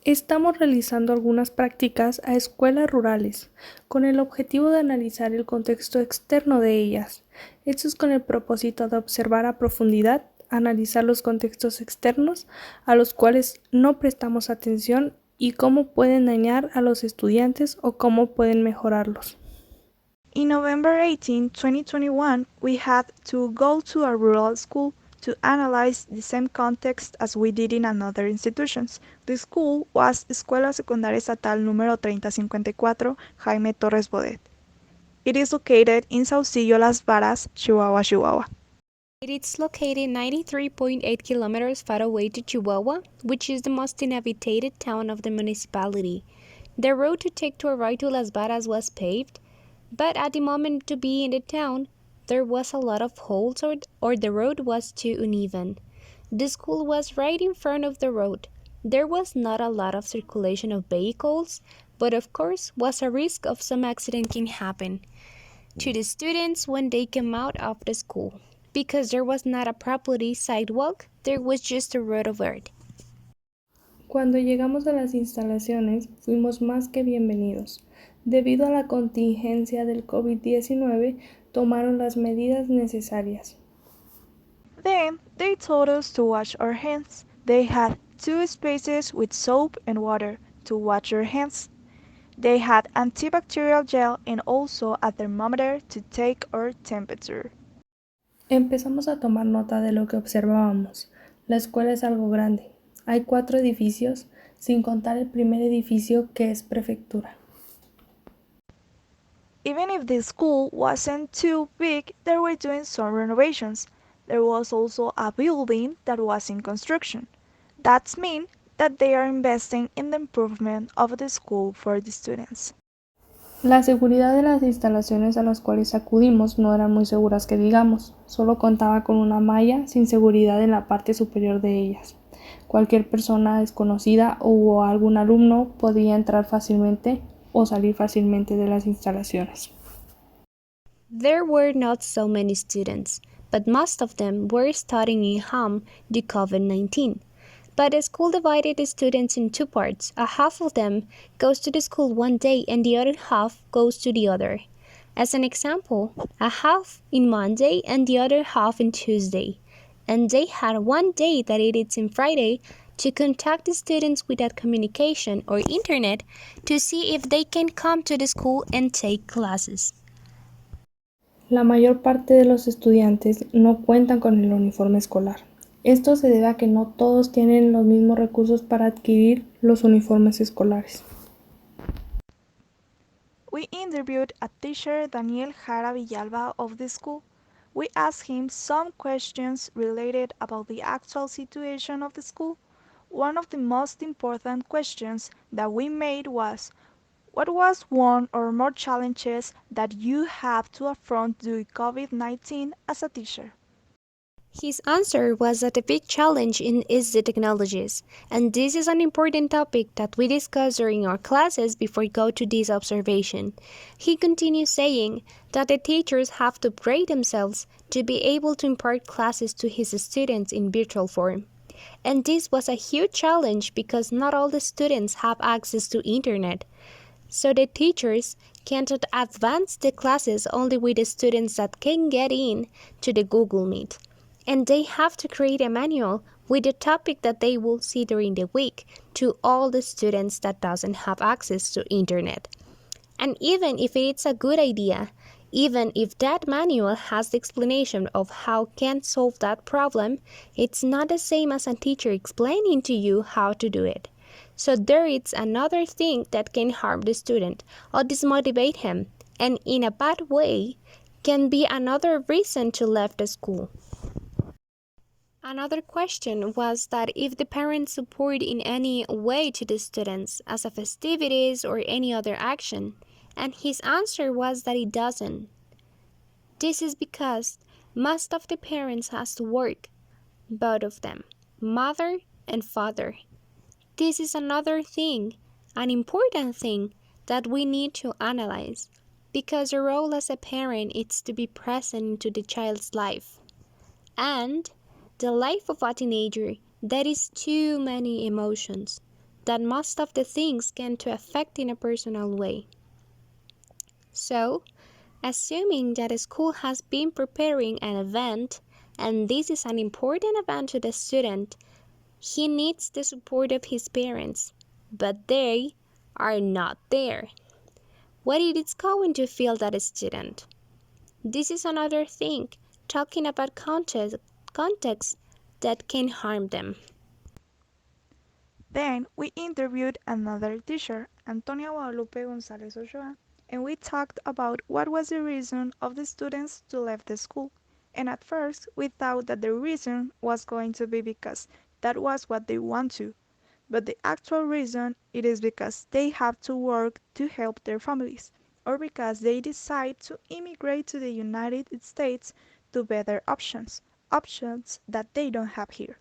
Estamos realizando algunas prácticas a escuelas rurales, con el objetivo de analizar el contexto externo de ellas. Esto es con el propósito de observar a profundidad, analizar los contextos externos a los cuales no prestamos atención y cómo pueden dañar a los estudiantes o cómo pueden mejorarlos. In November 18, 2021, we had to go to a rural school to analyze the same context as we did in another institutions. The school was Escuela Secundaria Estatal número 3054 Jaime Torres Bodet. It is located in Saucillo Las Varas, Chihuahua, Chihuahua. It is located 93.8 kilometers far away to Chihuahua, which is the most inhabited town of the municipality. The road to take to arrive to Las Varas was paved, but at the moment to be in the town, there was a lot of holes or the road was too uneven. The school was right in front of the road. There was not a lot of circulation of vehicles, but of course was a risk of some accident can happen to the students when they came out of the school. Because there was not a property sidewalk, there was just a road over it. Cuando llegamos a las instalaciones, fuimos más que bienvenidos. Debido a la contingencia del COVID-19, tomaron las medidas necesarias. Then they told us to wash our hands. They had 2 spaces with soap and water to wash your hands. They had antibacterial gel and also a thermometer to take our temperature. Empezamos a tomar nota de lo que observábamos. La escuela es algo grande. Hay 4 edificios, sin contar el primer edificio que es prefectura. Even if the school wasn't too big, they were doing some renovations. There was also a building that was in construction. That means that they are investing in the improvement of the school for the students. La seguridad de las instalaciones a las cuales acudimos no eran muy seguras que digamos, solo contaba con una malla sin seguridad en la parte superior de ellas. Cualquier persona desconocida o algún alumno podía entrar fácilmente o salir fácilmente de las instalaciones. There were not so many students, but most of them were studying in home due to COVID-19. But the school divided the students in 2 parts. A half of them goes to the school one day and the other half goes to the other. As an example, a half in Monday and the other half in Tuesday. And they had one day that it is in Friday to contact the students without communication or internet to see if they can come to the school and take classes. La mayor parte de los estudiantes no cuentan con el uniforme escolar. Esto se debe a que no todos tienen los mismos recursos para adquirir los uniformes escolares. We interviewed a teacher, Daniel Jara Villalba of the school. We asked him some questions related about the actual situation of the school. One of the most important questions that we made was, what was one or more challenges that you have to affront due to COVID-19 as a teacher? His answer was that a big challenge is the technologies, and this is an important topic that we discuss during our classes before we go to this observation. He continues saying that the teachers have to upgrade themselves to be able to impart classes to his students in virtual form. And this was a huge challenge because not all the students have access to internet. So the teachers can't advance the classes only with the students that can get in to the Google Meet. And they have to create a manual with the topic that they will see during the week to all the students that doesn't have access to internet. And even if it's a good idea, even if that manual has the explanation of how can solve that problem, it's not the same as a teacher explaining to you how to do it. So there is another thing that can harm the student or dismotivate him, and in a bad way can be another reason to leave the school. Another question was that if the parents support in any way to the students as a festivities or any other action, and his answer was that it doesn't. This is because most of the parents has to work, both of them, mother and father. This is another thing, an important thing that we need to analyze, because the role as a parent is to be present into the child's life. And the life of a teenager, that is too many emotions. that most of the things can to affect in a personal way. So, assuming that a school has been preparing an event, and this is an important event to the student, he needs the support of his parents, but they are not there. What it is going to feel that student? This is another thing, talking about context that can harm them. Then we interviewed another teacher, Antonia Guadalupe González Ochoa, and we talked about what was the reason of the students to leave the school. And at first we thought that the reason was going to be because that was what they want to. But the actual reason it is because they have to work to help their families, or because they decide to immigrate to the United States to better options, options that they don't have here.